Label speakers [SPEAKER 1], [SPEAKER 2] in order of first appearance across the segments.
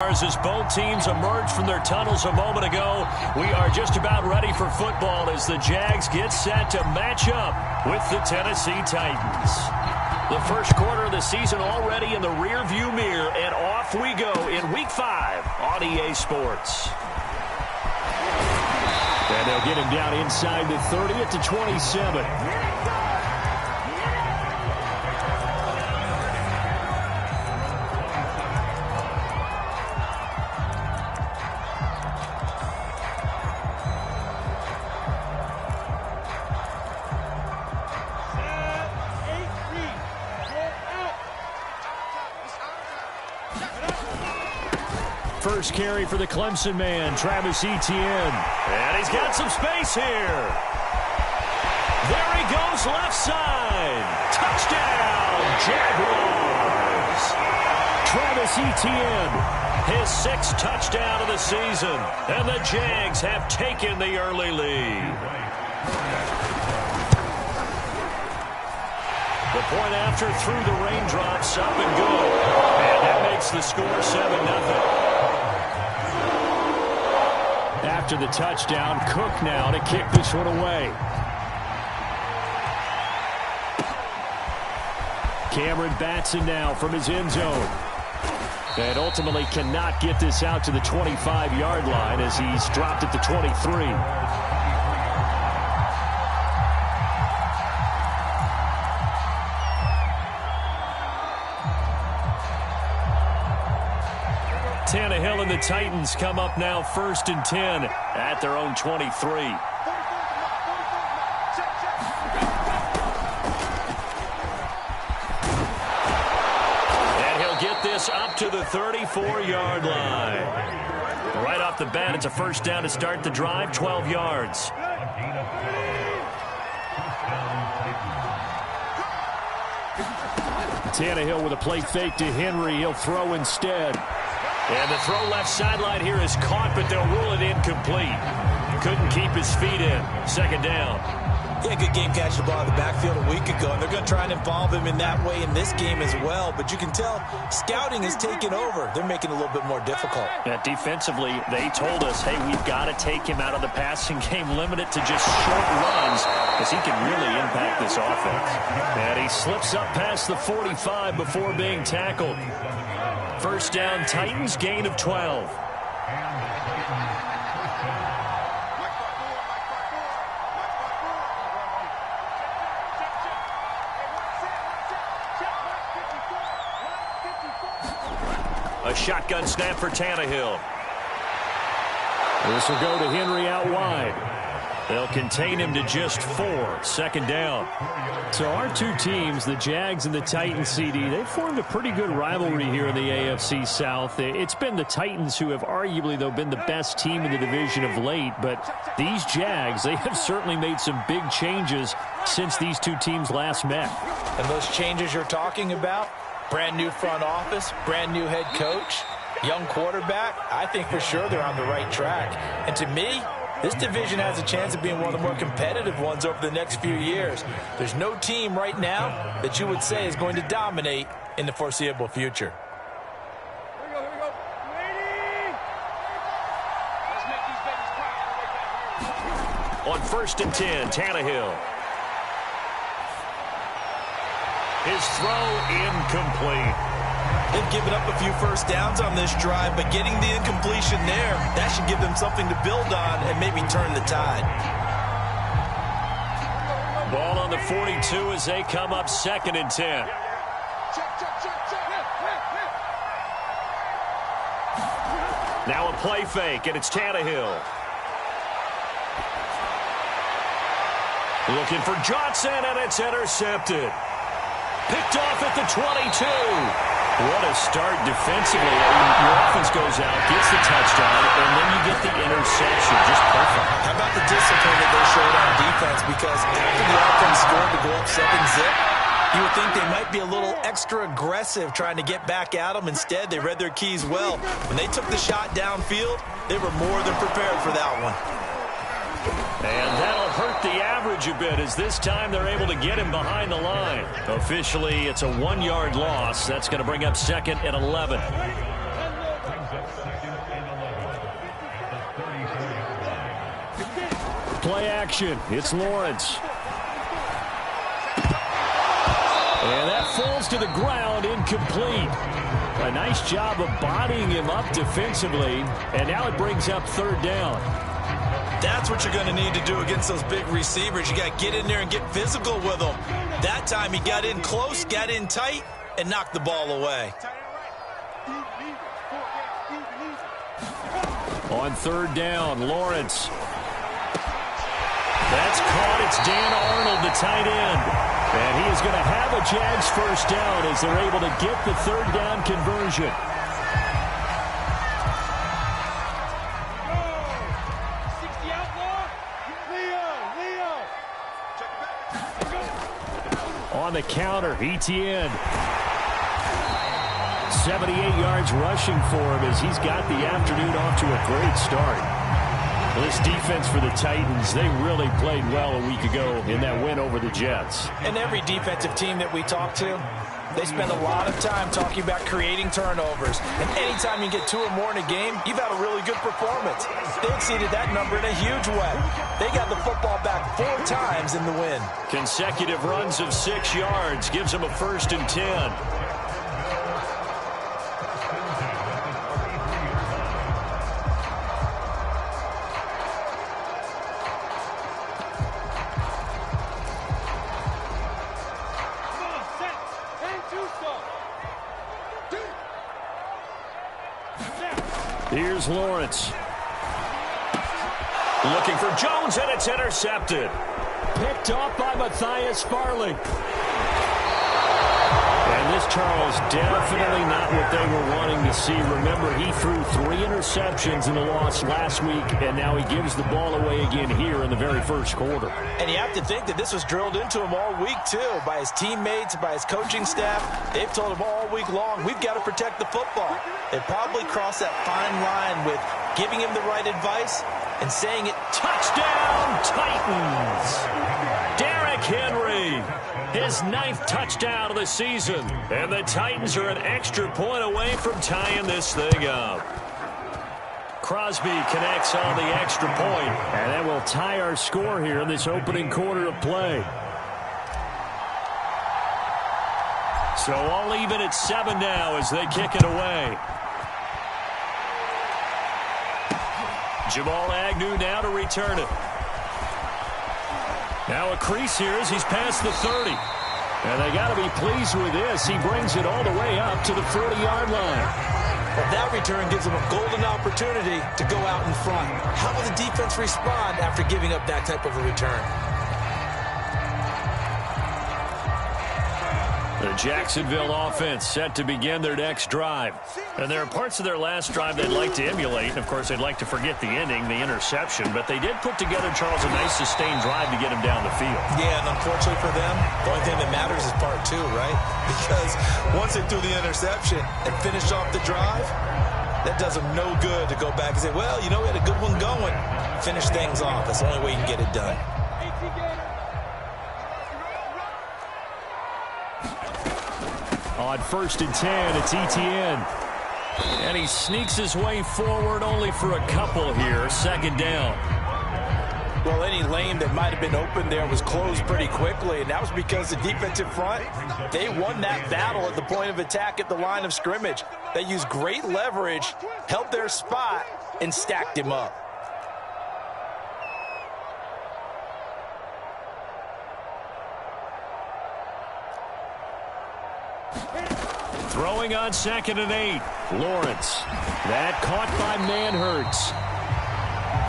[SPEAKER 1] As both teams emerged from their tunnels a moment ago, we are just about ready for football as the Jags get set to match up with the Tennessee Titans. The first quarter of the season already in the rearview mirror, and off we go in Week 5 on EA Sports. And they'll get him down inside the 30 at the 27. First carry for the Clemson man, Travis Etienne. And he's got some space here. There he goes, left side. Touchdown, Jaguars. Travis Etienne, his 6th touchdown of the season. And the Jags have taken the early lead. The point after through the raindrops, up and good. And that makes the score 7-0. After the touchdown, Cook now to kick this one away. Cameron Batson now from his end zone. And ultimately cannot get this out to the 25-yard line as he's dropped at the 23. Tannehill and the Titans come up now 1st and 10 at their own 23. And he'll get this up to the 34-yard line. Right off the bat, it's a first down to start the drive, 12 yards. Tannehill with a play fake to Henry. He'll throw instead. And the throw left sideline here is caught, but they'll rule it incomplete. Couldn't keep his feet in. 2nd down.
[SPEAKER 2] Yeah, good game catching the ball in the backfield a week ago, and they're going to try and involve him in that way in this game as well. But you can tell scouting has taken over. They're making it a little bit more difficult.
[SPEAKER 1] Yeah, defensively, they told us, hey, we've got to take him out of the passing game, limit it to just short runs, because he can really impact this offense. And he slips up past the 45 before being tackled. First down, Titans, gain of 12. A shotgun snap for Tannehill. This will go to Henry out wide. They'll contain him to just 4. 2nd down. So our two teams, the Jags and the Titans, CD, they've formed a pretty good rivalry here in the AFC South. It's been the Titans who have arguably, though, been the best team in the division of late. But these Jags, they have certainly made some big changes since these two teams last met.
[SPEAKER 2] And those changes you're talking about, brand new front office, brand new head coach, young quarterback, I think for sure they're on the right track. And to me, this division has a chance of being one of the more competitive ones over the next few years. There's no team right now that you would say is going to dominate in the foreseeable future.
[SPEAKER 3] Here we go. Ready? Let's make these babies cry.
[SPEAKER 1] On 1st and 10, Tannehill. His throw incomplete.
[SPEAKER 2] They've given up a few first downs on this drive, but getting the incompletion there, that should give them something to build on and maybe turn the tide.
[SPEAKER 1] Ball on the 42 as they come up 2nd and 10. Now a play fake, and it's Tannehill. Looking for Johnson, and it's intercepted. Picked off at the 22. What a start defensively. Your offense goes out, gets the touchdown, and then you get the interception. Just perfect.
[SPEAKER 2] How about the discipline that they showed on defense? Because after the offense scored to go up 7-zip, you would think they might be a little extra aggressive trying to get back at them. Instead, they read their keys well. When they took the shot downfield, they were more than prepared for that one.
[SPEAKER 1] And that'll hurt the average a bit as this time they're able to get him behind the line. Officially, it's a 1-yard loss. That's going to bring up 2nd and 11. play action. It's Lawrence. And that falls to the ground, incomplete. A nice job of bodying him up defensively, and now it brings up third down.
[SPEAKER 2] That's what you're going to need to do against those big receivers. You got to get in there and get physical with them. That time he got in close, got in tight, and knocked the ball away.
[SPEAKER 1] On third down, Lawrence. That's caught. It's Dan Arnold, the tight end. And he is going to have a Jags first down as they're able to get the third down conversion. On the counter, Etienne. 78 yards rushing for him as he's got the afternoon off to a great start. This defense for the Titans, they really played well a week ago in that win over the Jets.
[SPEAKER 2] And every defensive team that we talk to, they spend a lot of time talking about creating turnovers. And anytime you get 2 or more in a game, you've had a really good performance. They exceeded that number in a huge way. They got the football back 4 times in the win.
[SPEAKER 1] Consecutive runs of 6 yards gives them a 1st and 10. Here's Lawrence. Looking for Jones, and it's intercepted. Picked off by Matthias Farley. And this, Charles, definitely not what they were wanting to see. Remember, he threw 3 interceptions in the loss last week, and now he gives the ball away again here in the very first quarter.
[SPEAKER 2] And you have to think that this was drilled into him all week, too, by his teammates, by his coaching staff. They've told him all week long, we've got to protect the football. They probably crossed that fine line with giving him the right advice and saying it.
[SPEAKER 1] Touchdown, Titans! Derrick Henry, his 9th touchdown of the season. And the Titans are an extra point away from tying this thing up. Crosby connects on the extra point, and that will tie our score here in this opening quarter of play. So all even at 7 now as they kick it away. Jamal Agnew now to return it. Now a crease here as he's past the 30. And they got to be pleased with this. He brings it all the way up to the 40-yard line.
[SPEAKER 2] Well, that return gives them a golden opportunity to go out in front. How will the defense respond after giving up that type of a return?
[SPEAKER 1] The Jacksonville offense set to begin their next drive. And there are parts of their last drive they'd like to emulate. And, of course, they'd like to forget the ending, the interception. But they did put together, Charles, a nice sustained drive to get him down the field.
[SPEAKER 2] Yeah, and unfortunately for them, the only thing that matters is part 2, right? Because once they threw the interception and finished off the drive, that does them no good to go back and say, well, you know, we had a good one going. Finish things off. That's the only way you can get it done.
[SPEAKER 1] On 1st and 10, it's Etienne. And he sneaks his way forward only for a couple here. 2nd down.
[SPEAKER 2] Well, any lane that might have been open there was closed pretty quickly, and that was because the defensive front, they won that battle at the point of attack at the line of scrimmage. They used great leverage, held their spot, and stacked him up.
[SPEAKER 1] Throwing on 2nd and 8. Lawrence. That caught by Manhurts.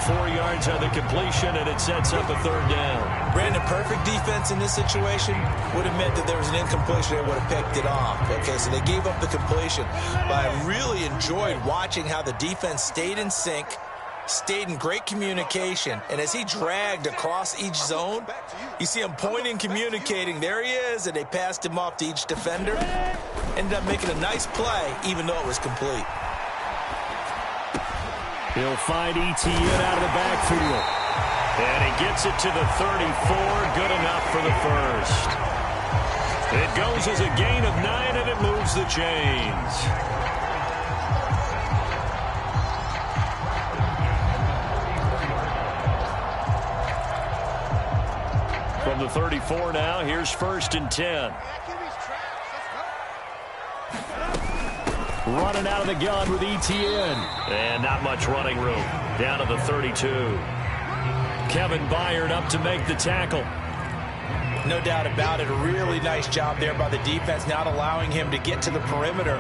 [SPEAKER 1] 4 yards on the completion, and it sets up a 3rd down.
[SPEAKER 2] Brandon, perfect defense in this situation would have meant that there was an incompletion. They would have picked it off. Okay, so they gave up the completion. But I really enjoyed watching how the defense stayed in sync, stayed in great communication, and as he dragged across each zone, you see him pointing, communicating. There he is, and they passed him off to each defender. Ended up making a nice play, even though it was complete.
[SPEAKER 1] He'll find Etienne out of the backfield. And he gets it to the 34. Good enough for the 1st. It goes as a gain of 9, and it moves the chains. From the 34 now, here's 1st and 10. Running out of the gun with Etienne. And not much running room. Down to the 32. Kevin Byard up to make the tackle.
[SPEAKER 2] No doubt about it. A really nice job there by the defense, not allowing him to get to the perimeter.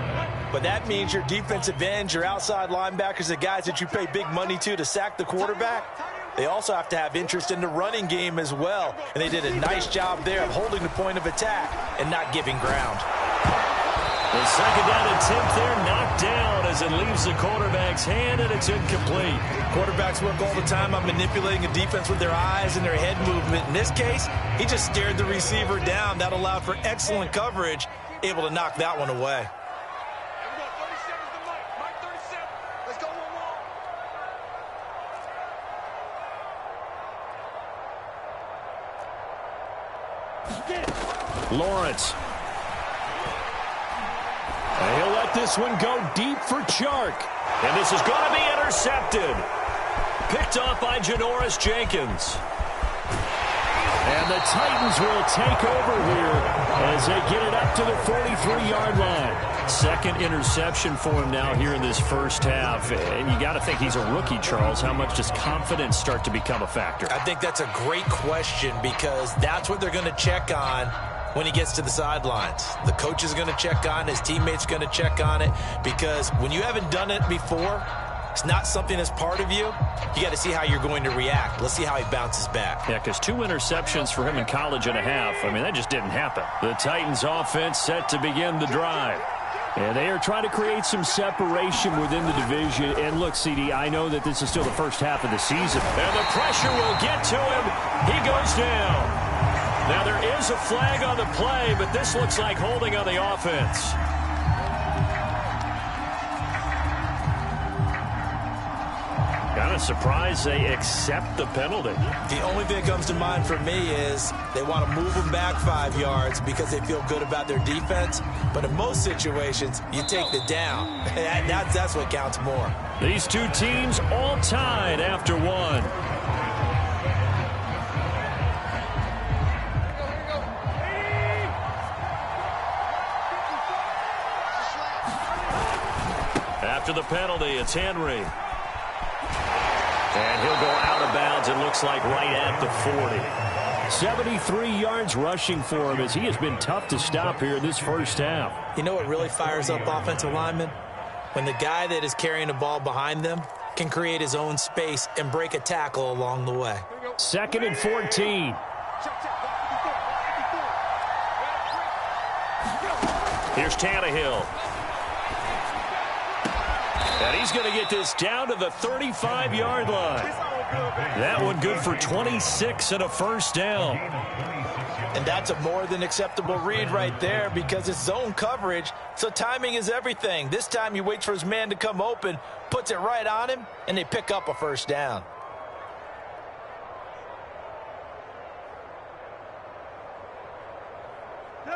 [SPEAKER 2] But that means your defensive ends, your outside linebackers, the guys that you pay big money to sack the quarterback, they also have to have interest in the running game as well. And they did a nice job there of holding the point of attack and not giving ground.
[SPEAKER 1] The 2nd down attempt there knocked down as it leaves the quarterback's hand, and it's incomplete.
[SPEAKER 2] Quarterbacks work all the time on manipulating a defense with their eyes and their head movement. In this case, he just stared the receiver down. That allowed for excellent coverage, able to knock that one away.
[SPEAKER 1] Lawrence. And he'll let this one go deep for Chark. And this is going to be intercepted. Picked off by Janoris Jenkins. And the Titans will take over here as they get it up to the 43-yard line. 2nd interception for him now here in this first half. And you got to think he's a rookie, Charles. How much does confidence start to become a factor?
[SPEAKER 2] I think that's a great question because that's what they're going to check on when he gets to the sidelines. The coach is going to check on it. His teammates going to check on it because when you haven't done it before, it's not something that's part of you. You got to see how you're going to react. Let's see how he bounces back.
[SPEAKER 1] Yeah, because 2 interceptions for him in college and a half. I mean, that just didn't happen. The Titans offense set to begin the drive. And they are trying to create some separation within the division. And look, CD, I know that this is still the first half of the season. And the pressure will get to him. He goes down. Now, there is a flag on the play, but this looks like holding on the offense. Kind of surprised they accept the penalty.
[SPEAKER 2] The only thing that comes to mind for me is they want to move them back 5 yards because they feel good about their defense. But in most situations, you take the down. That's what counts more.
[SPEAKER 1] These two teams all tied after one. After the penalty, it's Henry. And he'll go out of bounds, it looks like, right at the 40. 73 yards rushing for him as he has been tough to stop here in this first half.
[SPEAKER 2] You know what really fires up offensive linemen? When the guy that is carrying the ball behind them can create his own space and break a tackle along the way.
[SPEAKER 1] 2nd and 14. Here's Tannehill. And he's going to get this down to the 35-yard line. That one good for 26 and a first down.
[SPEAKER 2] And that's a more than acceptable read right there because it's zone coverage, so timing is everything. This time he waits for his man to come open, puts it right on him, and they pick up a first down.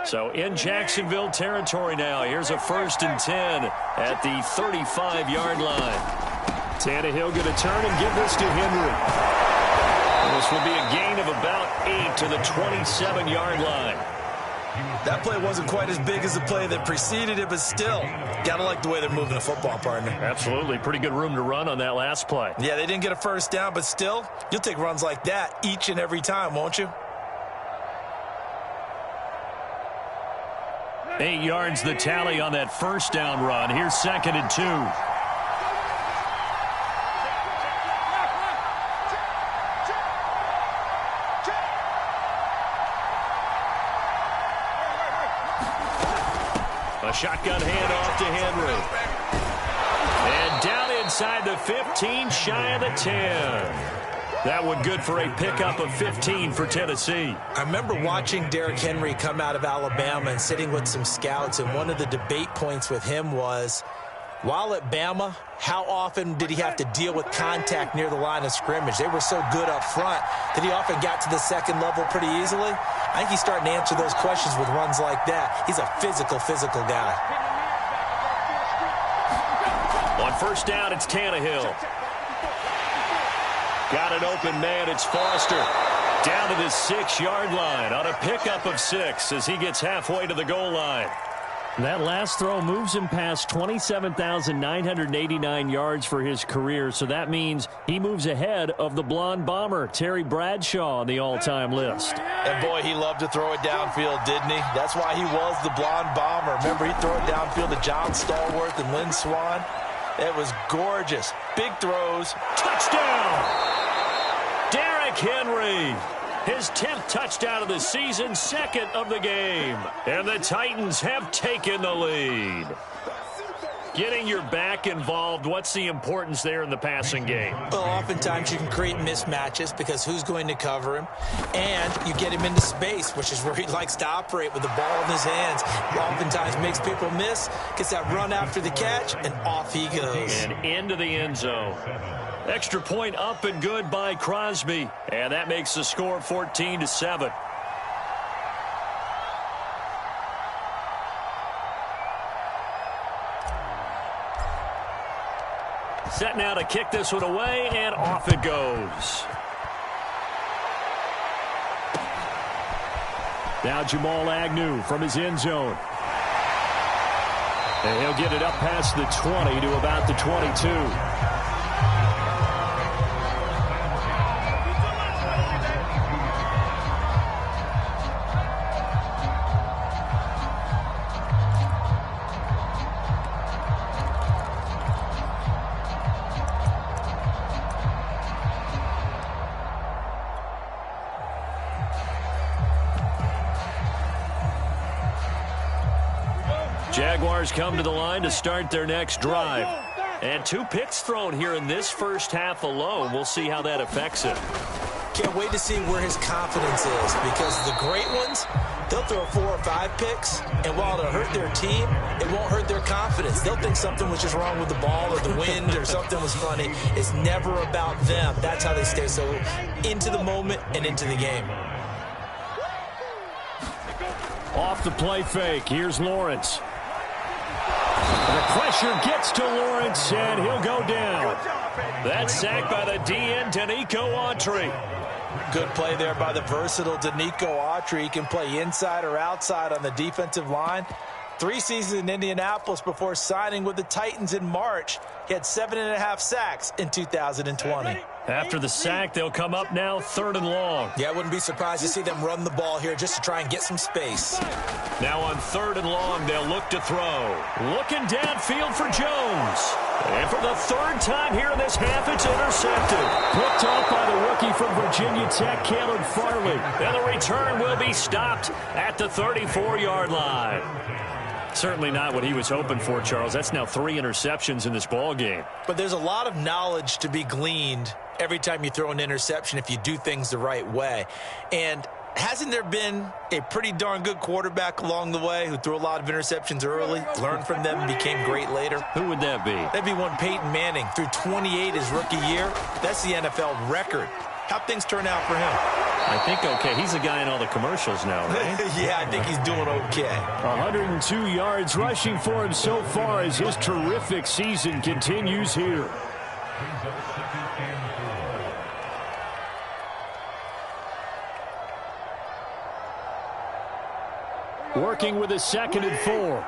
[SPEAKER 1] So in Jacksonville territory now, here's a 1st and 10 at the 35-yard line. Tannehill going to turn and give this to Henry. And this will be a gain of about 8 to the 27-yard line.
[SPEAKER 2] That play wasn't quite as big as the play that preceded it, but still, got to like the way they're moving the football, partner.
[SPEAKER 1] Absolutely. Pretty good room to run on that last play.
[SPEAKER 2] Yeah, they didn't get a first down, but still, you'll take runs like that each and every time, won't you?
[SPEAKER 1] 8 yards the tally on that first down run. Here's 2nd and 2. A shotgun handoff to Henry. And down inside the 15, shy of the 10. That one good for a pickup of 15 for Tennessee.
[SPEAKER 2] I remember watching Derrick Henry come out of Alabama and sitting with some scouts, and one of the debate points with him was, while at Bama, how often did he have to deal with contact near the line of scrimmage? They were so good up front that he often got to the second level pretty easily. I think he's starting to answer those questions with runs like that. He's a physical guy.
[SPEAKER 1] On first down, it's Tannehill. Got an open man, it's Foster. Down to the 6-yard line on a pickup of 6 as he gets halfway to the goal line. That last throw moves him past 27,989 yards for his career, so that means he moves ahead of the blonde bomber, Terry Bradshaw, on the all-time list.
[SPEAKER 2] And boy, he loved to throw it downfield, didn't he? That's why he was the blonde bomber. Remember, he'd throw it downfield to John Stallworth and Lynn Swann. It was gorgeous. Big throws.
[SPEAKER 1] Touchdown! Derrick Henry. His 10th touchdown of the season, 2nd of the game. And the Titans have taken the lead. Getting your back involved, what's the importance there in the passing game?
[SPEAKER 2] Well, oftentimes you can create mismatches because who's going to cover him? And you get him into space, which is where he likes to operate with the ball in his hands. Oftentimes makes people miss, gets that run after the catch, and off he goes.
[SPEAKER 1] And into the end zone. Extra point up and good by Crosby. And that makes the score 14-7. Set now to kick this one away, and off it goes. Now Jamal Agnew from his end zone. And he'll get it up past the 20 to about the 22. Jaguars come to the line to start their next drive. And 2 picks thrown here in this first half alone. We'll see how that affects it.
[SPEAKER 2] Can't wait to see where his confidence is, because the great ones, they'll throw 4 or 5 picks, and while it'll hurt their team, it won't hurt their confidence. They'll think something was just wrong with the ball or the wind or something was funny. It's never about them. That's how they stay so into the moment and into the game.
[SPEAKER 1] Off the play fake, here's Lawrence. The pressure gets to Lawrence, and he'll go down. That's sacked by the DN, Danico Autry.
[SPEAKER 2] Good play there by the versatile Danico Autry. He can play inside or outside on the defensive line. 3 seasons in Indianapolis before signing with the Titans in March. He had 7.5 sacks in 2020.
[SPEAKER 1] After the sack, they'll come up now 3rd and long.
[SPEAKER 2] Yeah, I wouldn't be surprised to see them run the ball here just to try and get some space.
[SPEAKER 1] Now on 3rd and long, they'll look to throw. Looking downfield for Jones. And for the 3rd time here in this half, it's intercepted. Picked off by the rookie from Virginia Tech, Caleb Farley. And the return will be stopped at the 34-yard line. Certainly not what he was hoping for, Charles. That's now 3 interceptions in this ball game.
[SPEAKER 2] But there's a lot of knowledge to be gleaned every time you throw an interception if you do things the right way. And hasn't there been a pretty darn good quarterback along the way who threw a lot of interceptions early, learned from them, and became great later?
[SPEAKER 1] Who would that be?
[SPEAKER 2] That'd be one Peyton Manning. Threw 28 his rookie year. That's the NFL record. How'd things turn out for him?
[SPEAKER 1] I think okay. He's the guy in all the commercials now, right?
[SPEAKER 2] Yeah, I think he's doing okay.
[SPEAKER 1] 102 yards rushing for him so far as his terrific season continues here. Working with a 2nd and 4.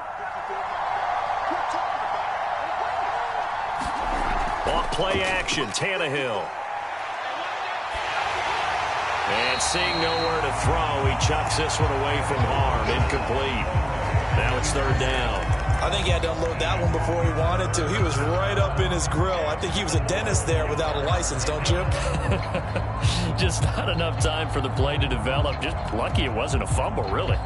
[SPEAKER 1] Off play action, Tannehill. And seeing nowhere to throw, he chucks this one away from harm. Incomplete. Now it's 3rd down.
[SPEAKER 2] I think he had to unload that one before he wanted to. He was right up in his grill. I think he was a dentist there without a license, don't you?
[SPEAKER 1] Just not enough time for the play to develop. Just lucky it wasn't a fumble, really.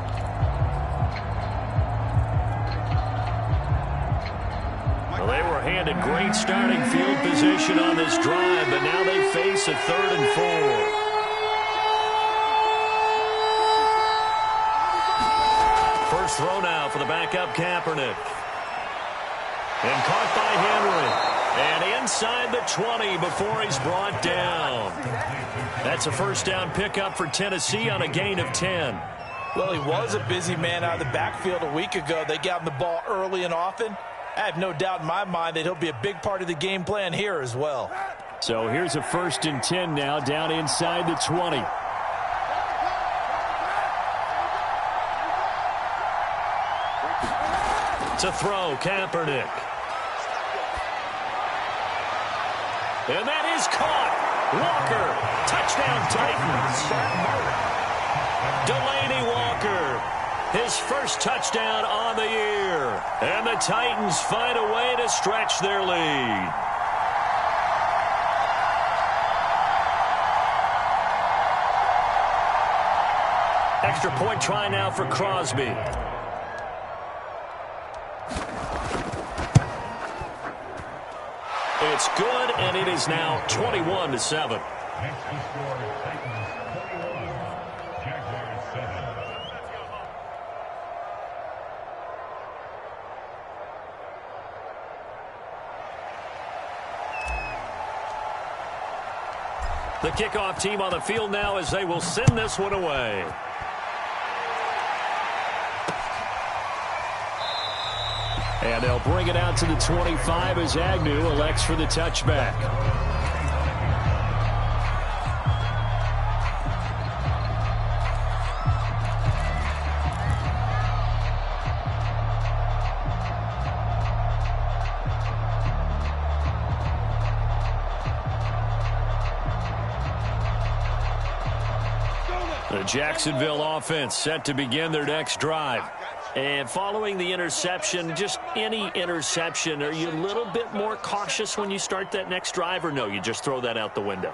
[SPEAKER 1] Well, they were handed great starting field position on this drive, but now they face a 3rd and 4. First throw now for the backup Kaepernick. And caught by Henry. And inside the 20 before he's brought down. That's a first down pickup for Tennessee on a gain of 10.
[SPEAKER 2] Well, he was a busy man out of the backfield a week ago. They got him the ball early and often. I have no doubt in my mind that he'll be a big part of the game plan here as well.
[SPEAKER 1] So here's a 1st and 10 now down inside the 20. To throw, Kaepernick. And that is caught. Walker, touchdown Titans. Delaney Walker, his first touchdown on the year. And the Titans find a way to stretch their lead. Extra point try now for Crosby. It's good, and it is now 21-7. The kickoff team on the field now as they will send this one away. And they'll bring it out to the 25 as Agnew elects for the touchback. The Jacksonville offense set to begin their next drive. And following the interception, just any interception, are you a little bit more cautious when you start that next drive, or no, you just throw that out the window?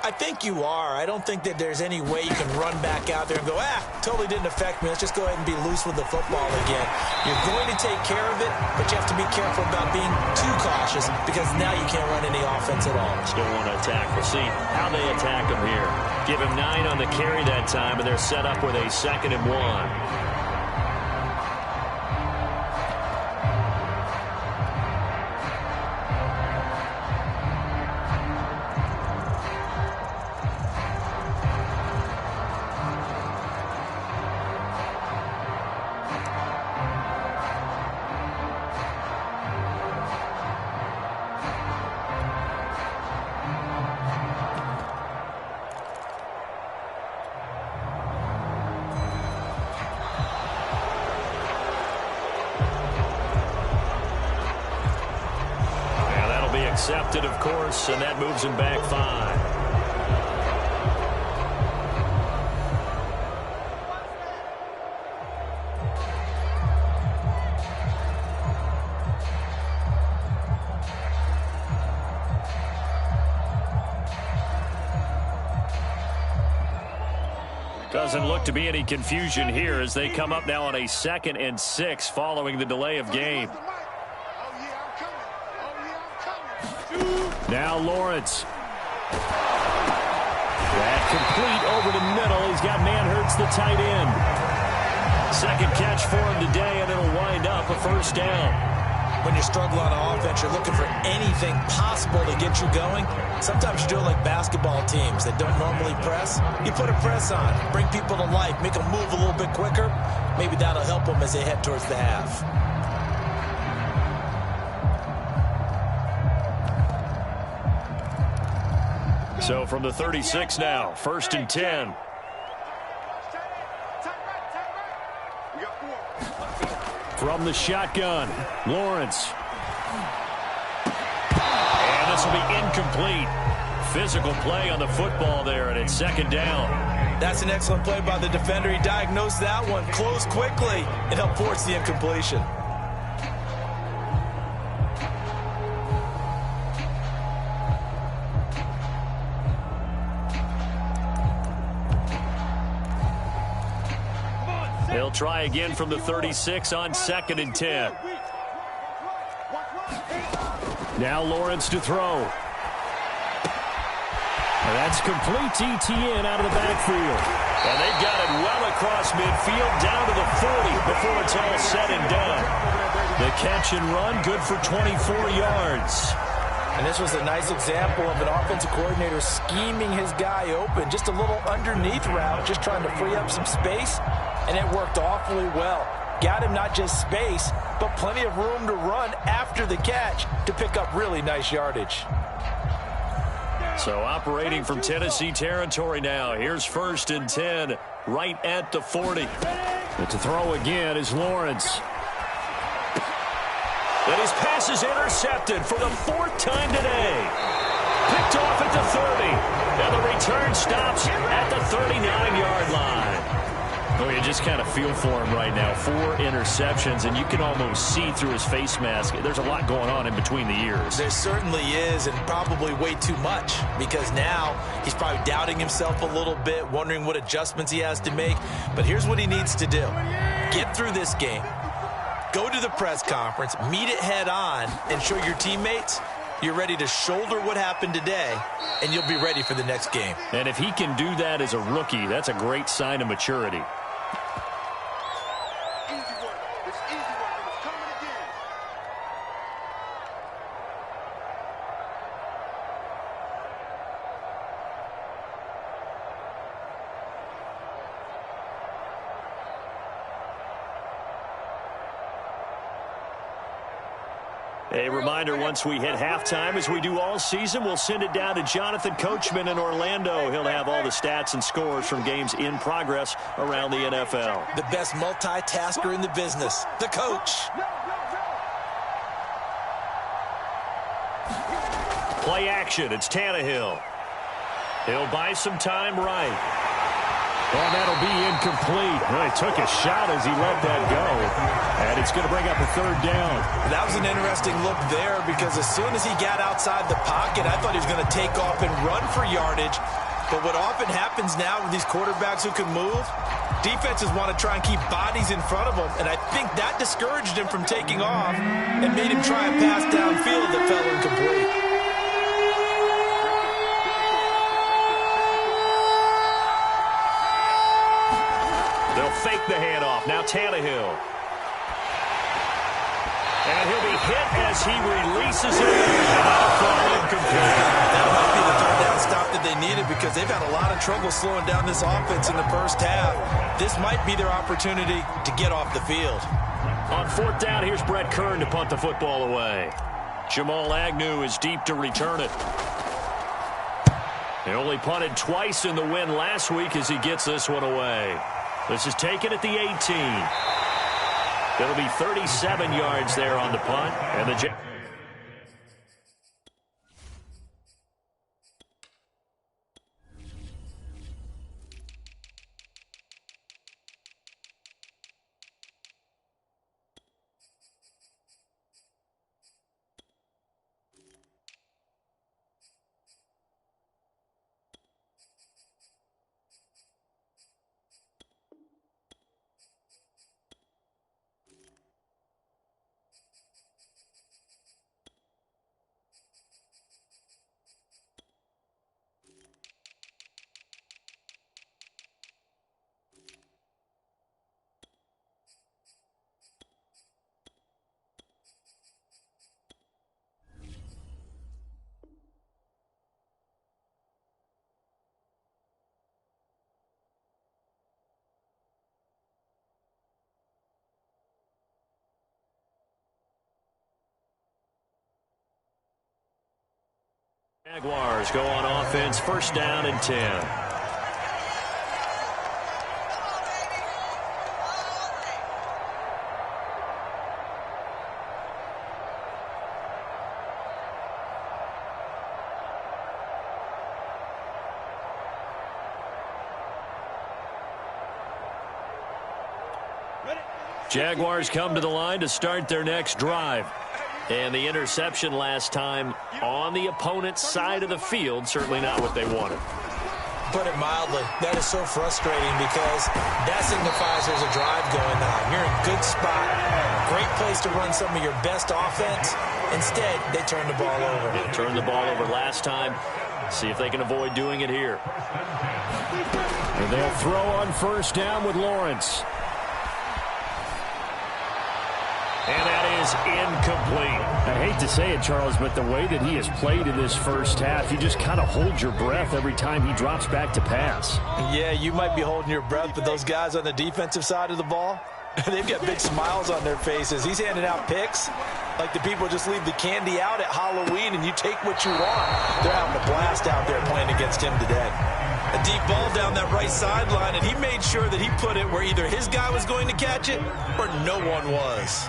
[SPEAKER 2] I think you are. I don't think that there's any way you can run back out there and go, totally didn't affect me. Let's just go ahead and be loose with the football again. You're going to take care of it, but you have to be careful about being too cautious because now you can't run any offense at all.
[SPEAKER 1] Still want to attack. We'll see how they attack him here. Give him 9 on the carry that time, and they're set up with a 2nd and 1. Accepted, of course, and that moves him back 5. Doesn't look to be any confusion here as they come up now on a 2nd and 6 following the delay of game. Now Lawrence. That complete over the middle. He's got Manhurts, the tight end. 2nd catch for him today, and it'll wind up a 1st down.
[SPEAKER 2] When you struggle on offense, you're looking for anything possible to get you going. Sometimes you do it like basketball teams that don't normally press. You put a press on, bring people to life, make them move a little bit quicker. Maybe that'll help them as they head towards the half.
[SPEAKER 1] So from the 36 now, 1st and 10. From the shotgun, Lawrence. And this will be incomplete. Physical play on the football there, and it's 2nd down.
[SPEAKER 2] That's an excellent play by the defender. He diagnosed that one, closed quickly, and helped force the incompletion.
[SPEAKER 1] They'll try again from the 36 on 2nd and 10. Now Lawrence to throw. That's complete to Etienne out of the backfield. And they've got it well across midfield down to the 40 before it's all said and done. The catch and run good for 24 yards.
[SPEAKER 2] And this was a nice example of an offensive coordinator scheming his guy open. Just a little underneath route, just trying to free up some space. And it worked awfully well. Got him not just space, but plenty of room to run after the catch to pick up really nice yardage.
[SPEAKER 1] So operating from Tennessee territory now. Here's 1st and 10 right at the 40. But to throw again is Lawrence. And his pass is intercepted for the 4th time today. Picked off at the 30. And the return stops at the 39-yard line. Oh, you just kind of feel for him right now. 4 interceptions, and you can almost see through his face mask. There's a lot going on in between the ears.
[SPEAKER 2] There certainly is, and probably way too much, because now he's probably doubting himself a little bit, wondering what adjustments he has to make. But here's what he needs to do. Get through this game. Go to the press conference, meet it head on, and show your teammates you're ready to shoulder what happened today, and you'll be ready for the next game.
[SPEAKER 1] And if he can do that as a rookie, that's a great sign of maturity. A reminder, once we hit halftime, as we do all season, we'll send it down to Jonathan Coachman in Orlando. He'll have all the stats and scores from games in progress around the NFL.
[SPEAKER 2] The best multitasker in the business, the coach.
[SPEAKER 1] Play action. It's Tannehill. He'll buy some time right. And that'll be incomplete. Well, he took a shot as he let that go. And it's going to bring up a 3rd down.
[SPEAKER 2] That was an interesting look there, because as soon as he got outside the pocket, I thought he was going to take off and run for yardage. But what often happens now with these quarterbacks who can move, defenses want to try and keep bodies in front of them. And I think that discouraged him from taking off and made him try a pass downfield that fell incomplete.
[SPEAKER 1] They'll fake the handoff. Now Tannehill. And he'll be hit as he releases it. And that'll fall incomplete.
[SPEAKER 2] That might be the 3rd down stop that they needed, because they've had a lot of trouble slowing down this offense in the first half. This might be their opportunity to get off the field.
[SPEAKER 1] On 4th down, here's Brett Kern to punt the football away. Jamal Agnew is deep to return it. He only punted twice in the win last week as he gets this one away. This is taken at the 18. That'll be 37 yards there on the punt. And the Jaguars go on offense, 1st down and 10. Jaguars come to the line to start their next drive. And the interception last time on the opponent's side of the field, certainly not what they wanted.
[SPEAKER 2] Put it mildly, that is so frustrating, because that signifies there's a drive going on. You're in a good spot, great place to run some of your best offense. Instead, they turn the ball over.
[SPEAKER 1] They turned the ball over last time. See if they can avoid doing it here. And they'll throw on 1st down with Lawrence. And that is incomplete.
[SPEAKER 4] I hate to say it, Charles, but the way that he has played in this first half, you just kind of hold your breath every time he drops back to pass.
[SPEAKER 2] Yeah, you might be holding your breath, but those guys on the defensive side of the ball, they've got big smiles on their faces. He's handing out picks like the people just leave the candy out at Halloween and you take what you want. They're having a blast out there playing against him today. A deep ball down that right sideline, and he made sure that he put it where either his guy was going to catch it or no one was.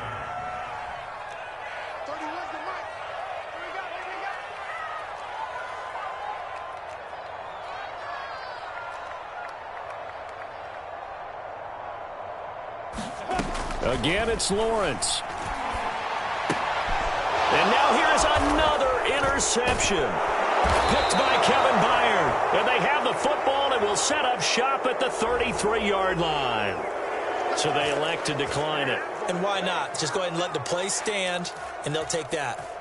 [SPEAKER 1] Again, it's Lawrence. And now here's another interception. Picked by Kevin Byard. And they have the football and will set up shop at the 33-yard line. So they elect to decline it.
[SPEAKER 2] And why not? Just go ahead and let the play stand, and they'll take that.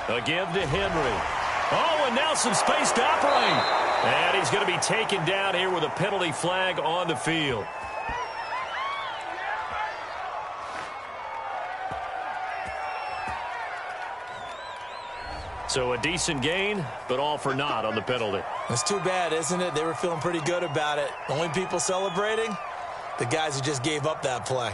[SPEAKER 1] A give to Henry. Oh, and now some space to operate. And he's going to be taken down here with a penalty flag on the field. So a decent gain, but all for naught on the penalty.
[SPEAKER 2] It's too bad, isn't it? They were feeling pretty good about it. The only people celebrating, the guys who just gave up that play.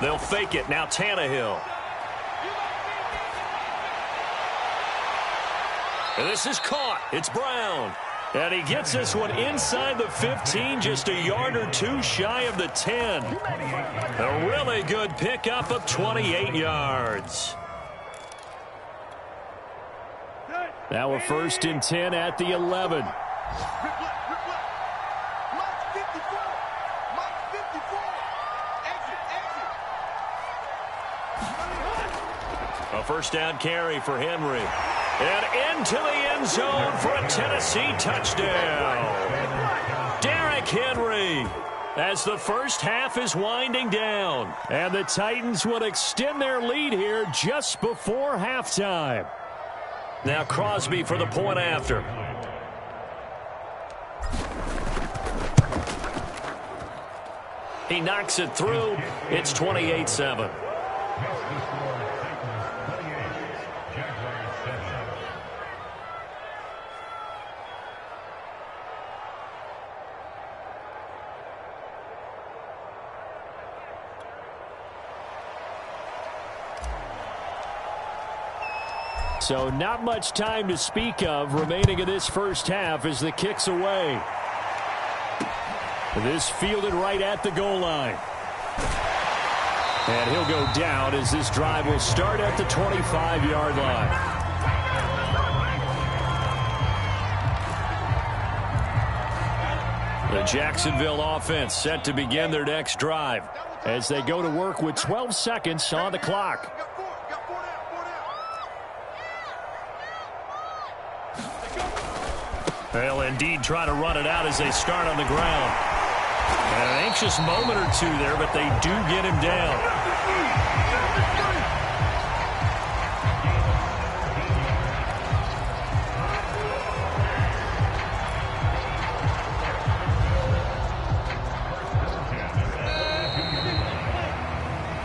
[SPEAKER 1] They'll fake it. Now Tannehill. And this is caught. It's Brown. And he gets this one inside the 15, just a yard or two shy of the 10. A really good pickup of 28 yards. Now a 1st and 10 at the 11. A 1st down carry for Henry. And into the end zone for a Tennessee touchdown. Derrick Henry, as the first half is winding down. And the Titans would extend their lead here just before halftime. Now Crosby for the point after. He knocks it through. It's 28-7. So not much time to speak of remaining in this first half as the kick's away. This fielded right at the goal line. And he'll go down as this drive will start at the 25-yard line. The Jacksonville offense set to begin their next drive as they go to work with 12 seconds on the clock. They'll indeed try to run it out as they start on the ground. And an anxious moment or two there, but they do get him down.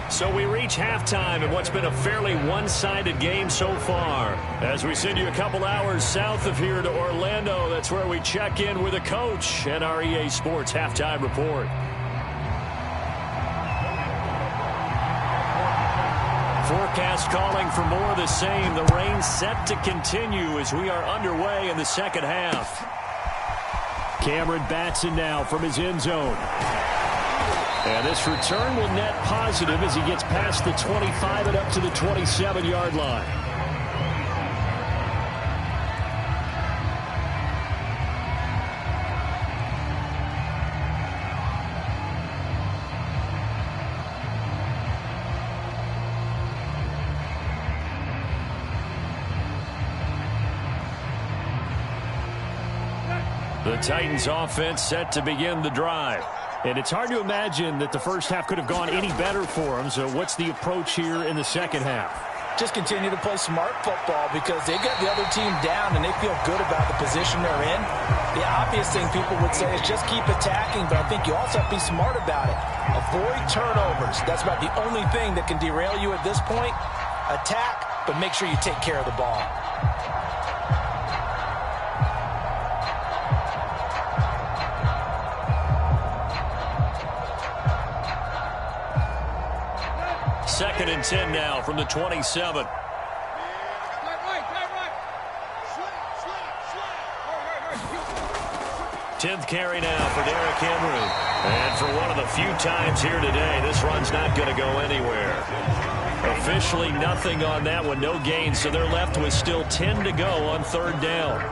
[SPEAKER 1] So we reach halftime in what's been a fairly one-sided game so far. As we send you a couple hours south of here to Orlando, that's where we check in with a coach and our EA Sports Halftime Report. Forecast calling for more of the same. The rain set to continue as we are underway in the second half. Cameron Batson now from his end zone. And this return will net positive as he gets past the 25 and up to the 27-yard line. The Titans offense set to begin the drive. And it's hard to imagine that the first half could have gone any better for them. So what's the approach here in the second half?
[SPEAKER 2] Just continue to play smart football because they got the other team down and they feel good about the position they're in. The obvious thing people would say is just keep attacking, but I think you also have to be smart about it. Avoid turnovers. That's about the only thing that can derail you at this point. Attack, but make sure you take care of the ball.
[SPEAKER 1] Second and 10 now from the 27. 10th carry now for Derrick Henry. And for one of the few times here today, this run's not going to go anywhere. Officially nothing on that one, no gain, so they're left with still 10 to go on third down.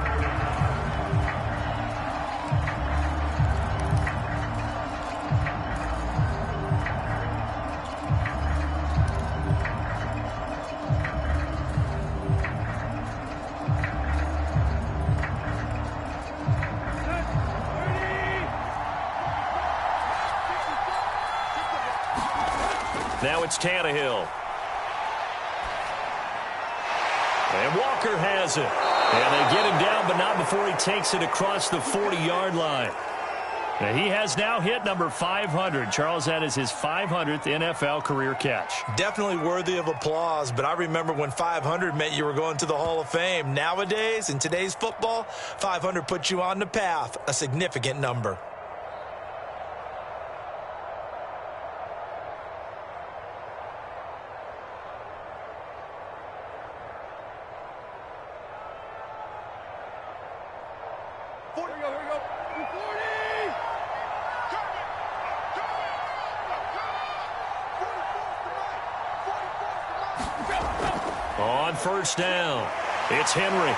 [SPEAKER 1] Now it's Tannehill. And Walker has it. And they get him down, but not before he takes it across the 40-yard line. Now he has now hit number 500. Charles, that is his 500th NFL career catch.
[SPEAKER 2] Definitely worthy of applause, but I remember when 500 meant you were going to the Hall of Fame. Nowadays, in today's football, 500 puts you on the path, a significant number.
[SPEAKER 1] On first down, it's Henry.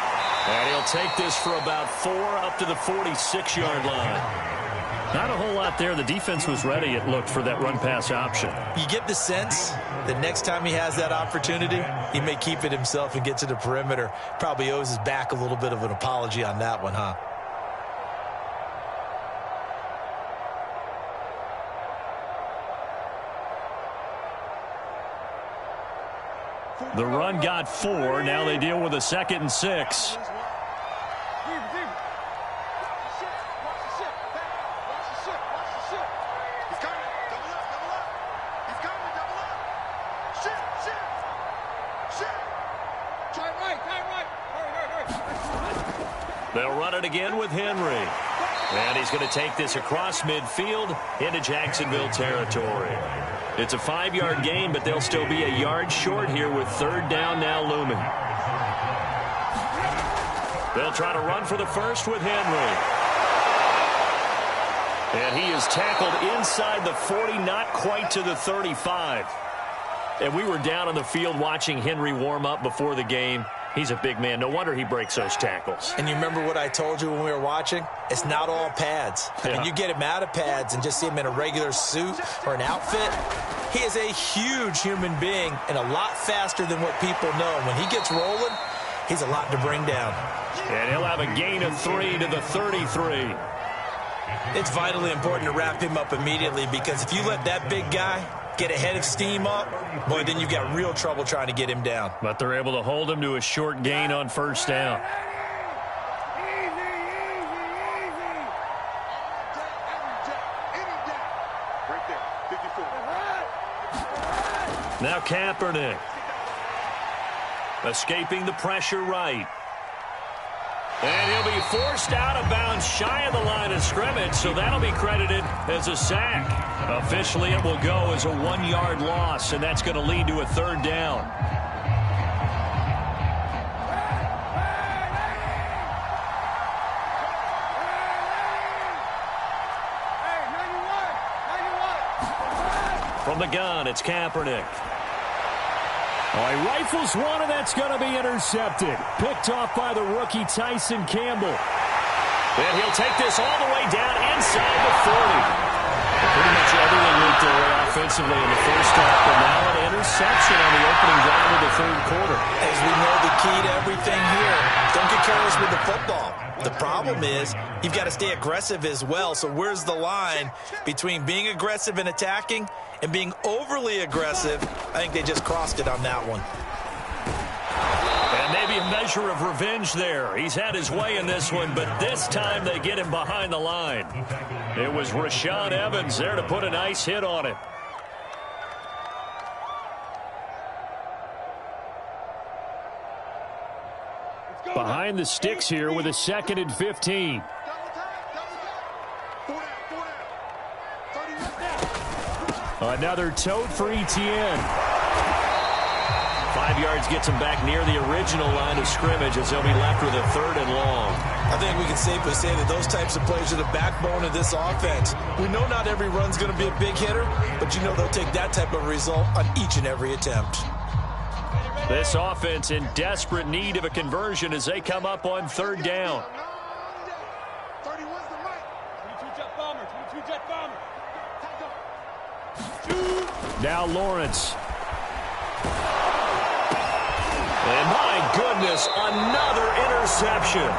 [SPEAKER 1] And he'll take this for about 4 up to the 46-yard line. Not a whole lot there. The defense was ready, it looked, for that run-pass option.
[SPEAKER 2] You get the sense that next time he has that opportunity, he may keep it himself and get to the perimeter. Probably owes his back a little bit of an apology on that one, huh?
[SPEAKER 1] The run got 4. Now they deal with a 2nd and 6. They'll run it again with Henry. And he's going to take this across midfield into Jacksonville territory. It's a 5-yard gain, but they'll still be a yard short here with third down now looming. They'll try to run for the first with Henry. And he is tackled inside the 40, not quite to the 35. And we were down on the field watching Henry warm up before the game. He's a big man. No wonder he breaks those tackles.
[SPEAKER 2] And you remember what I told you when we were watching? It's not all pads. I mean, you get him out of pads and just see him in a regular suit or an outfit. He is a huge human being and a lot faster than what people know. When he gets rolling, he's a lot to bring down.
[SPEAKER 1] And he'll have a gain of 3 to the 33.
[SPEAKER 2] It's vitally important to wrap him up immediately because if you let that big guy get a head of steam up, boy, then you've got real trouble trying to get him down.
[SPEAKER 1] But they're able to hold him to a short gain on first down. Now Kaepernick. Escaping the pressure right. And he'll be forced out of bounds shy of the line of scrimmage, so that'll be credited as a sack. Officially, it will go as a 1-yard loss, and that's going to lead to a third down. From the gun, it's Kaepernick. Oh, he rifles one, and that's going to be intercepted. Picked off by the rookie Tyson Campbell. And he'll take this all the way down inside the 40. Pretty much everything went their way offensively in the first half, but now an interception on the opening drive of the third quarter.
[SPEAKER 2] As we know, the key to everything here, don't get careless with the football. The problem is you've got to stay aggressive as well, so where's the line between being aggressive and attacking and being overly aggressive? I think they just crossed it on that one.
[SPEAKER 1] measure of revenge there. He's had his way in this one, but this time they get him behind the line. It was Rashaan Evans there to put a nice hit on it. Behind the sticks here with a 2nd and 15. Another tote for Etienne. 5 yards gets him back near the original line of scrimmage as they'll be left with a 3rd and long.
[SPEAKER 2] I think we can safely say that those types of plays are the backbone of this offense. We know not every run's going to be a big hitter, but you know they'll take that type of result on each and every attempt.
[SPEAKER 1] This offense in desperate need of a conversion as they come up on 3rd down.
[SPEAKER 3] 31's the mic. 22 jet bomber. 22 jet bomber.
[SPEAKER 1] Now Lawrence. And my goodness, another interception.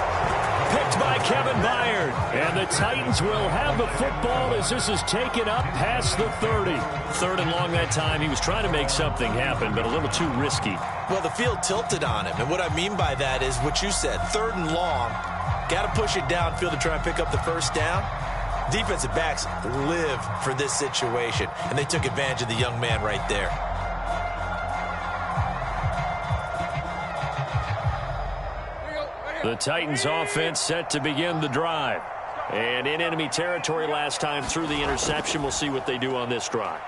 [SPEAKER 1] Picked by Kevin Byard. And the Titans will have the football as this is taken up past the 30. 3rd and long that time. He was trying to make something happen, but a little too risky.
[SPEAKER 2] Well, the field tilted on him. And what I mean by that is what you said. 3rd and long. Got to push it downfield to try and pick up the 1st down. Defensive backs live for this situation. And they took advantage of the young man right there.
[SPEAKER 1] The Titans offense set to begin the drive. And in enemy territory last time through the interception. We'll see what they do on this drive.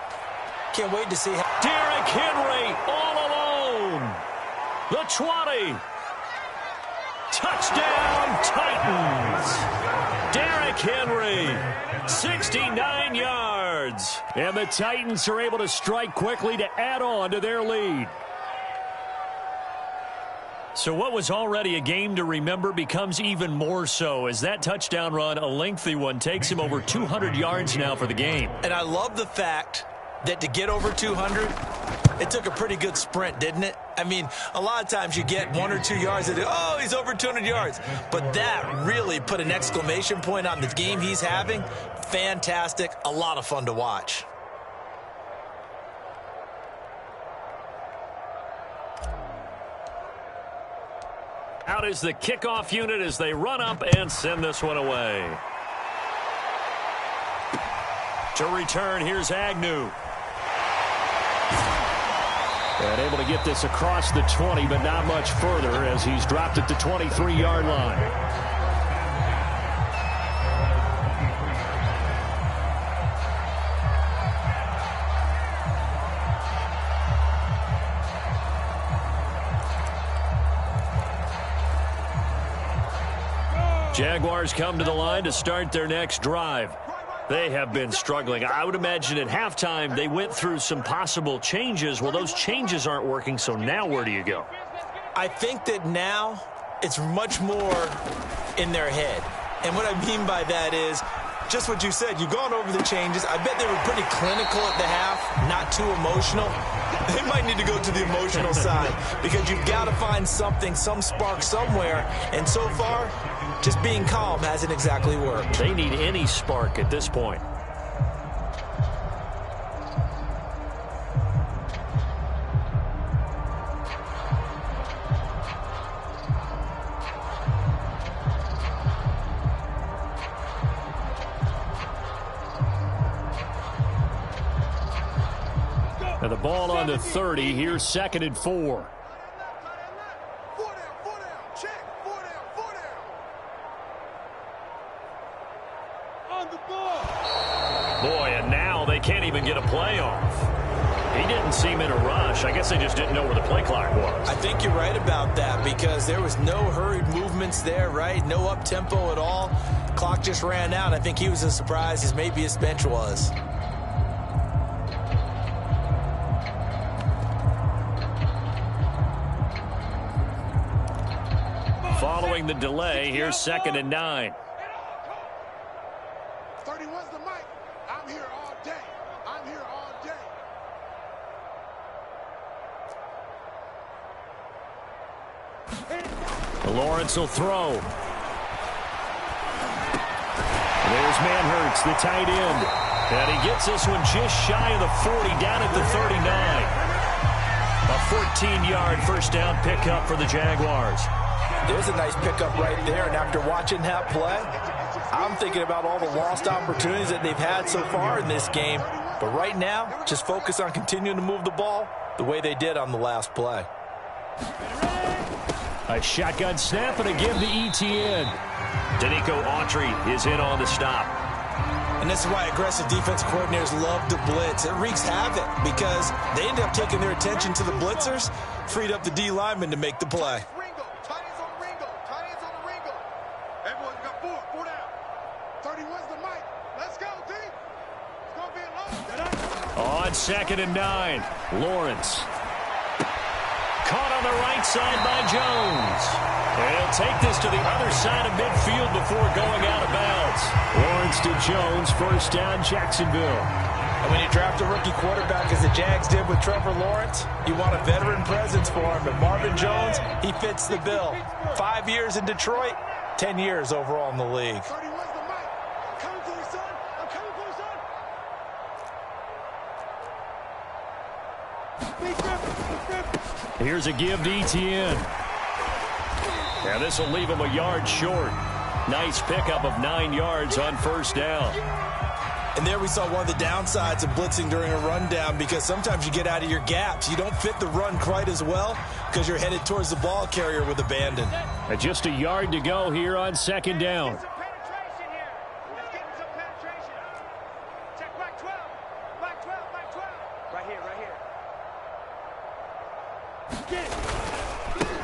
[SPEAKER 2] Can't wait to see how
[SPEAKER 1] Derrick Henry all alone. The 20. Touchdown Titans. Derrick Henry, 69 yards. And the Titans are able to strike quickly to add on to their lead. So what was already a game to remember becomes even more so as that touchdown run, a lengthy one, takes him over 200 yards now for the game.
[SPEAKER 2] And I love the fact that to get over 200, it took a pretty good sprint, didn't it? I mean, a lot of times you get 1 or 2 yards and oh, he's over 200 yards. But that really put an exclamation point on the game he's having. Fantastic. A lot of fun to watch.
[SPEAKER 1] Out is the kickoff unit as they run up and send this one away. To return, here's Agnew. And able to get this across the 20, but not much further as he's dropped at the 23-yard line. Jaguars come to the line to start their next drive. They have been struggling. I would imagine at halftime they went through some possible changes. Well, those changes aren't working, so now where do you go?
[SPEAKER 2] I think that now it's much more in their head. And what I mean by that is just what you said. You've gone over the changes. I bet they were pretty clinical at the half, not too emotional. They might need to go to the emotional side because you've got to find something, some spark somewhere. And so far, just being calm hasn't exactly worked.
[SPEAKER 1] They need any spark at this point. Now the ball on the 30. Here's 2nd and 4. Boy, and now they can't even get a play off. He didn't seem in a rush. I guess they just didn't know where the play clock was.
[SPEAKER 2] I think you're right about that because there was no hurried movements there, right? No up-tempo at all. Clock just ran out. I think he was as surprised as maybe his bench was.
[SPEAKER 1] Following the delay, here's 2nd and 9.
[SPEAKER 3] 31's the mic. I'm here all day. I'm here all day.
[SPEAKER 1] Lawrence will throw. There's Manhurts, the tight end. And he gets this one just shy of the 40, down at the 39. A 14-yard first down pickup for the Jaguars.
[SPEAKER 2] There's a nice pickup right there, and after watching that play, I'm thinking about all the lost opportunities that they've had so far in this game. But right now, just focus on continuing to move the ball the way they did on the last play.
[SPEAKER 1] A shotgun snap and a give to ETN. Danico Autry is in on the stop.
[SPEAKER 2] And this is why aggressive defense coordinators love to blitz. It wreaks havoc because they end up taking their attention to the blitzers, freed up the D lineman to make the play.
[SPEAKER 1] On 2nd and 9, Lawrence. Caught on the right side by Jones. And he'll take this to the other side of midfield before going out of bounds. Lawrence to Jones, first down, Jacksonville.
[SPEAKER 2] And when you draft a rookie quarterback, as the Jags did with Trevor Lawrence, you want a veteran presence for him. But Marvin Jones, he fits the bill. 5 years in Detroit, 10 years overall in the league.
[SPEAKER 1] Here's a give to ETN. And this will leave him a yard short. Nice pickup of 9 yards on first down.
[SPEAKER 2] And there we saw one of the downsides of blitzing during a rundown, because sometimes you get out of your gaps. You don't fit the run quite as well because you're headed towards the ball carrier with abandon.
[SPEAKER 1] And just a yard to go here on 2nd down.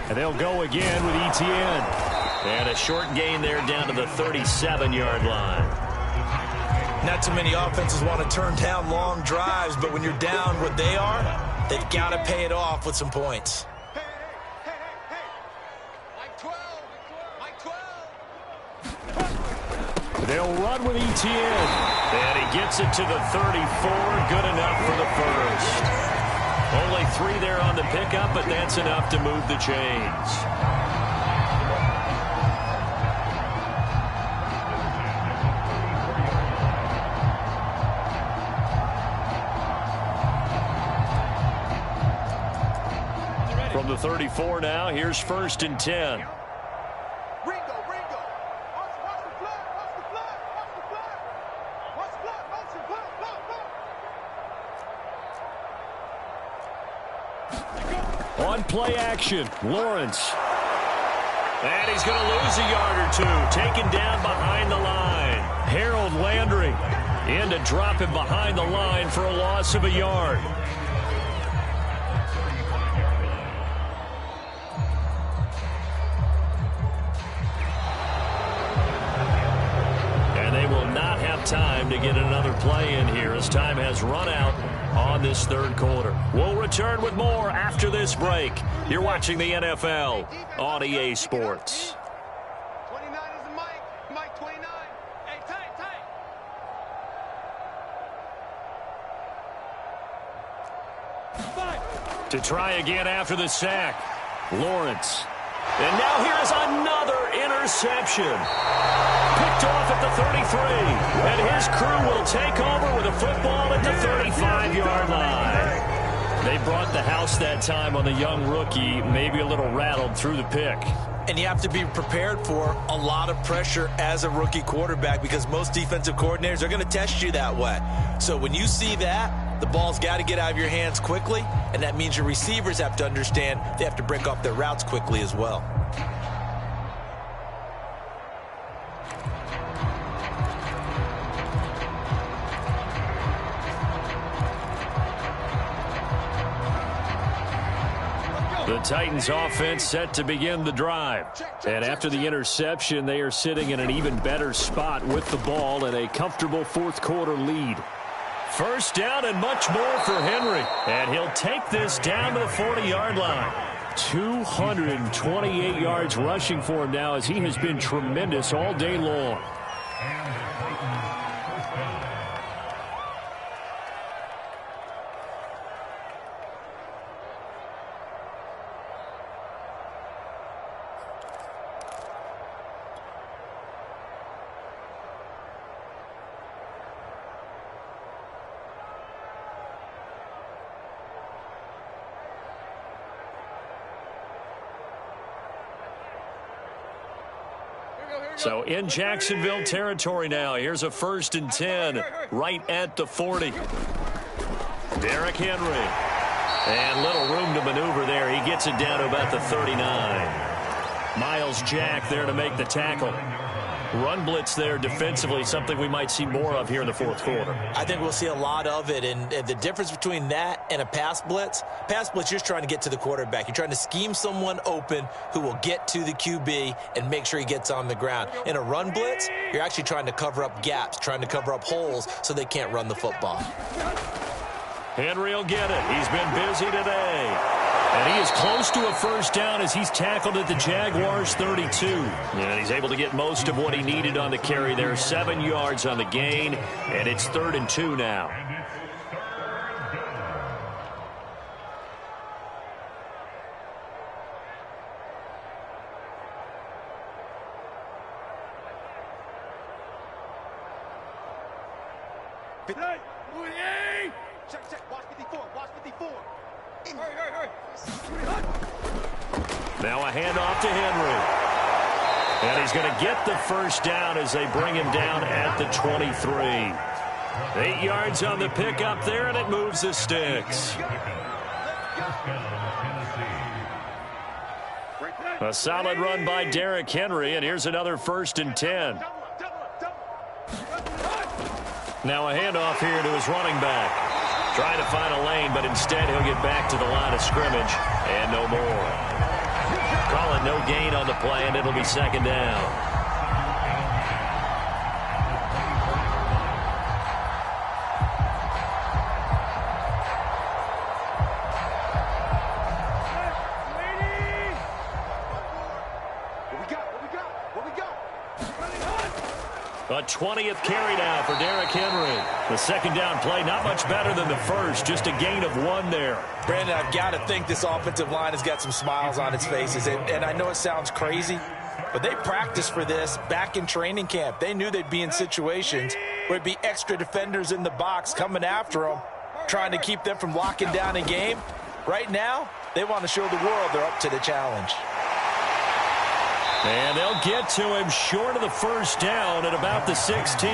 [SPEAKER 1] And they'll go again with ETN. And a short gain there down to the 37-yard line.
[SPEAKER 2] Not too many offenses want to turn down long drives, but when you're down what they are, they've got to pay it off with some points.
[SPEAKER 1] They'll run with ETN. And he gets it to the 34. Good enough for the first. Only 3 there on the pickup, but that's enough to move the chains. From the 34 now, here's 1st and 10. On play action, Lawrence. And he's going to lose a yard or two. Taken down behind the line. Harold Landry in to drop him behind the line for a loss of a yard. And they will not have time to get another play in here as time has run out on this 3rd quarter. We'll return with more after this break. You're watching the NFL on EA Sports.
[SPEAKER 3] 29 is the mic. Mic 29. Hey, tight.
[SPEAKER 1] To try again after the sack, Lawrence. And now here's another interception. Picked off at the 33. And his crew will take over with a football at the 35-yard line. They brought the house that time on the young rookie, maybe a little rattled through the pick.
[SPEAKER 2] And you have to be prepared for a lot of pressure as a rookie quarterback, because most defensive coordinators are going to test you that way. So when you see that, the ball's got to get out of your hands quickly, and that means your receivers have to understand they have to break off their routes quickly as well.
[SPEAKER 1] The Titans offense set to begin the drive. And after the interception, they are sitting in an even better spot with the ball and a comfortable 4th quarter lead. First down and much more for Henry. And he'll take this down to the 40-yard line. 228 yards rushing for him now, as he has been tremendous all day long. So in Jacksonville territory now. Here's a 1st and 10 right at the 40. Derrick Henry. And little room to maneuver there. He gets it down to about the 39. Miles Jack there to make the tackle. Run blitz there defensively, something we might see more of here in the 4th quarter.
[SPEAKER 2] I think we'll see a lot of it, and the difference between that and a pass blitz, you're just trying to get to the quarterback. You're trying to scheme someone open who will get to the QB and make sure he gets on the ground. In a run blitz, you're actually trying to cover up gaps, trying to cover up holes so they can't run the football.
[SPEAKER 1] Henry will get it. He's been busy today. And he is close to a 1st down as he's tackled at the Jaguars' 32. And he's able to get most of what he needed on the carry there. 7 yards on the gain, and it's 3rd and 2 now.
[SPEAKER 3] Check. Watch 54. Watch 54.
[SPEAKER 1] Now a handoff to Henry. And he's going to get the 1st down as they bring him down at the 23. 8 yards on the pickup there, and it moves the sticks. A solid run by Derrick Henry, and here's another 1st and 10. Now a handoff here to his running back. Trying to find a lane, but instead he'll get back to the line of scrimmage and no more. Call it no gain on the play, and it'll be 2nd down. A 20th carry now for Derrick Henry. The 2nd down play, not much better than the first, just a gain of 1 there.
[SPEAKER 2] Brandon, I've got to think this offensive line has got some smiles on its faces. And I know it sounds crazy, but they practiced for this back in training camp. They knew they'd be in situations where it'd be extra defenders in the box coming after them, trying to keep them from locking down a game. Right now, they want to show the world they're up to the challenge.
[SPEAKER 1] And they'll get to him short of the 1st down at about the 16.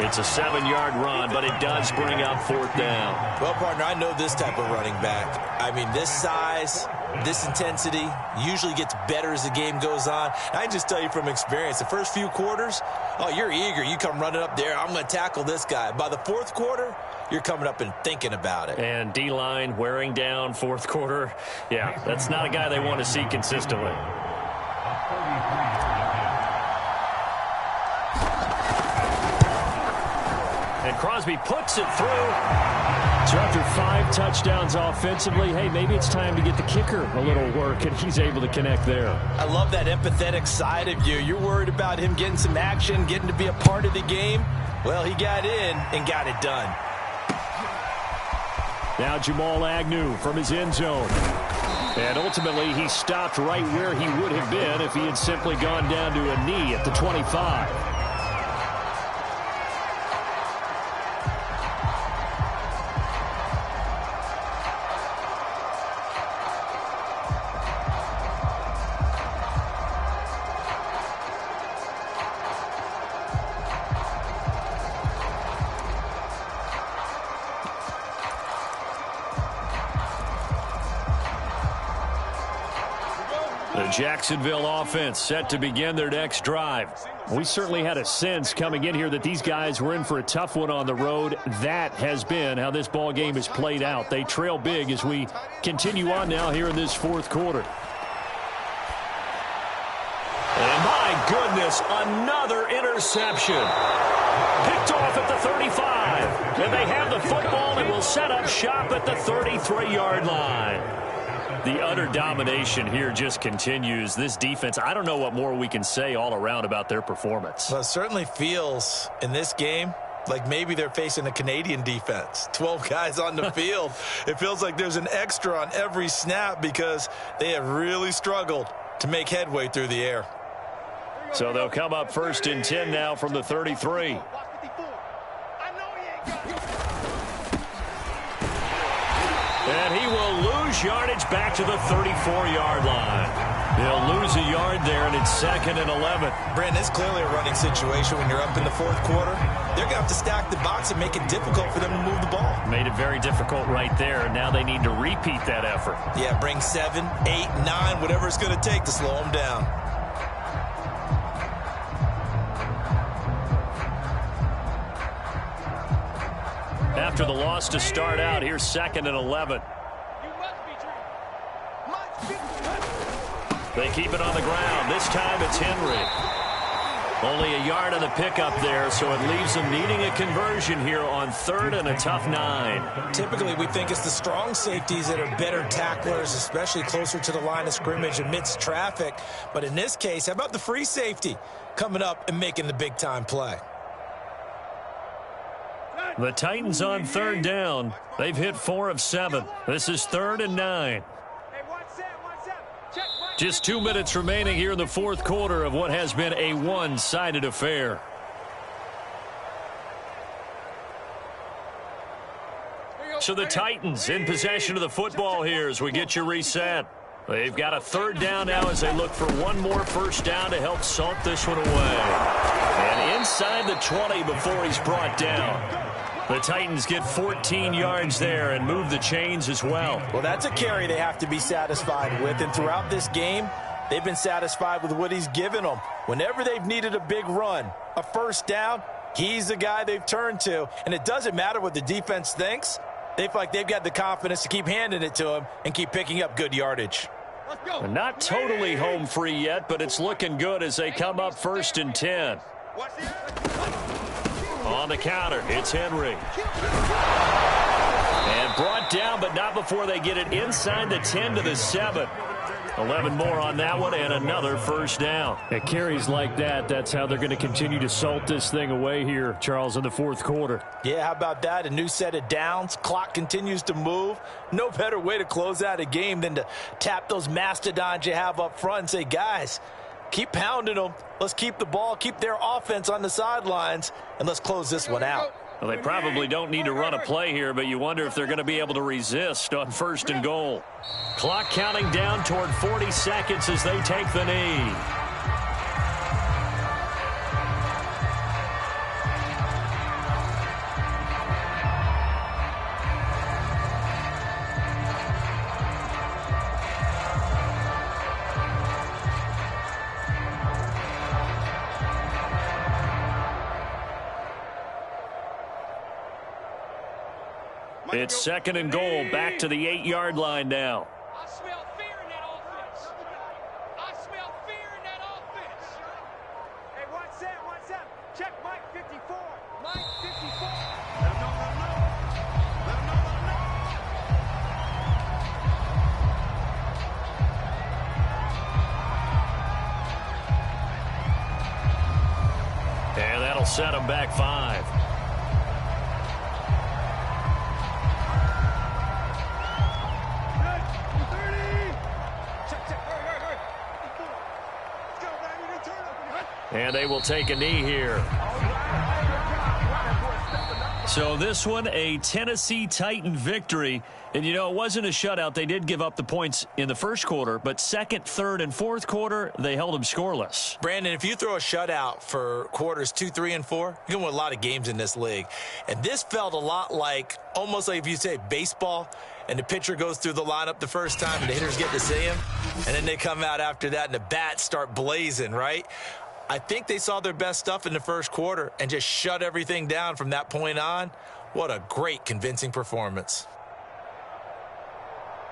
[SPEAKER 1] It's a 7-yard run, but it does bring up 4th down.
[SPEAKER 2] Well, partner, I know this type of running back. I mean, this size, this intensity usually gets better as the game goes on. I can just tell you from experience, the first few quarters, oh, you're eager. You come running up there, I'm going to tackle this guy. By the 4th quarter, you're coming up and thinking about it.
[SPEAKER 1] And D-line wearing down 4th quarter. Yeah, that's not a guy they want to see consistently. And Crosby puts it through. So after 5 touchdowns offensively, hey, maybe it's time to get the kicker a little work, and he's able to connect there.
[SPEAKER 2] I love that empathetic side of you. You're worried about him getting some action, getting to be a part of the game. Well, he got in and got it done.
[SPEAKER 1] Now Jamal Agnew from his end zone. And ultimately, he stopped right where he would have been if he had simply gone down to a knee at the 25. The Jacksonville offense set to begin their next drive. We certainly had a sense coming in here that these guys were in for a tough one on the road. That has been how this ball game has played out. They trail big as we continue on now here in this 4th quarter. And my goodness, another interception. Picked off at the 35. And they have the football and will set up shop at the 33-yard line. The utter domination here just continues. This defense, I don't know what more we can say all around about their performance.
[SPEAKER 2] Well, it certainly feels in this game like maybe they're facing a Canadian defense. 12 guys on the field. It feels like there's an extra on every snap because they have really struggled to make headway through the air.
[SPEAKER 1] So they'll come up 1st and 10 now from the 33. And he will lose yardage back to the 34-yard line. They'll lose a yard there, and it's 2nd and 11.
[SPEAKER 2] Brandon, it's clearly a running situation when you're up in the fourth quarter. They're going to have to stack the box and make it difficult for them to move the ball.
[SPEAKER 1] Made it very difficult right there. Now they need to repeat that effort.
[SPEAKER 2] Yeah, bring 7, 8, 9, whatever it's going to take to slow them down.
[SPEAKER 1] After the loss to start out, here's 2nd and 11. They keep it on the ground. This time it's Henry. Only a yard on the pickup there, so it leaves them needing a conversion here on 3rd and a tough 9.
[SPEAKER 2] Typically, we think it's the strong safeties that are better tacklers, especially closer to the line of scrimmage amidst traffic. But in this case, how about the free safety coming up and making the big-time play?
[SPEAKER 1] The Titans on 3rd down. They've hit 4 of 7. This is 3rd and 9. Just 2 minutes remaining here in the fourth quarter of what has been a one-sided affair. So the Titans in possession of the football here as we get you reset. They've got a 3rd down now as they look for one more first down to help salt this one away. And inside the 20 before he's brought down. The Titans get 14 yards there and move the chains as well.
[SPEAKER 2] Well, that's a carry they have to be satisfied with. And throughout this game, they've been satisfied with what he's given them. Whenever they've needed a big run, a first down, he's the guy they've turned to. And it doesn't matter what the defense thinks. They feel like they've got the confidence to keep handing it to him and keep picking up good yardage.
[SPEAKER 1] Not totally home free yet, but it's looking good as they come up 1st and 10. On the counter, it's Henry. And brought down, but not before they get it inside the 10 to the 7. 11 more on that one and another first down. At carries like that, that's how they're going to continue to salt this thing away here, Charles, in the fourth quarter.
[SPEAKER 2] Yeah, how about that? A new set of downs. Clock continues to move. No better way to close out a game than to tap those mastodons you have up front and say, guys, keep pounding them. Let's keep the ball, keep their offense on the sidelines, and let's close this one out.
[SPEAKER 1] Well, they probably don't need to run a play here, but you wonder if they're going to be able to resist on 1st and goal. Clock counting down toward 40 seconds as they take the knee. It's 2nd and goal, back to the 8-yard line now.
[SPEAKER 3] I smell fear in that offense. I smell fear in that offense. Hey, what's that? Check Mike 54. Mike 54. Let him know. Let him know.
[SPEAKER 1] And that'll set him back 5. And they will take a knee here. So this one, a Tennessee Titan victory. And, you know, it wasn't a shutout. They did give up the points in the first quarter, but 2nd, 3rd, and 4th quarter, they held them scoreless.
[SPEAKER 2] Brandon, if you throw a shutout for quarters 2, 3, and 4, you can win a lot of games in this league. And this felt a lot like, almost like if you say baseball, and the pitcher goes through the lineup the first time, and the hitters get to see him, and then they come out after that, and the bats start blazing, right? I think they saw their best stuff in the first quarter and just shut everything down from that point on. What a great, convincing performance.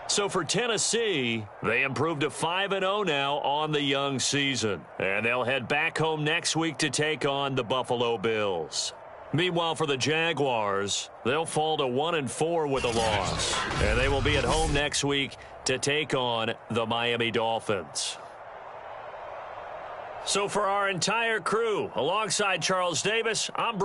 [SPEAKER 1] So for Tennessee, they improved to 5-0 now on the young season. And they'll head back home next week to take on the Buffalo Bills. Meanwhile, for the Jaguars, they'll fall to 1-4 with a loss. And they will be at home next week to take on the Miami Dolphins. So for our entire crew, alongside Charles Davis, I'm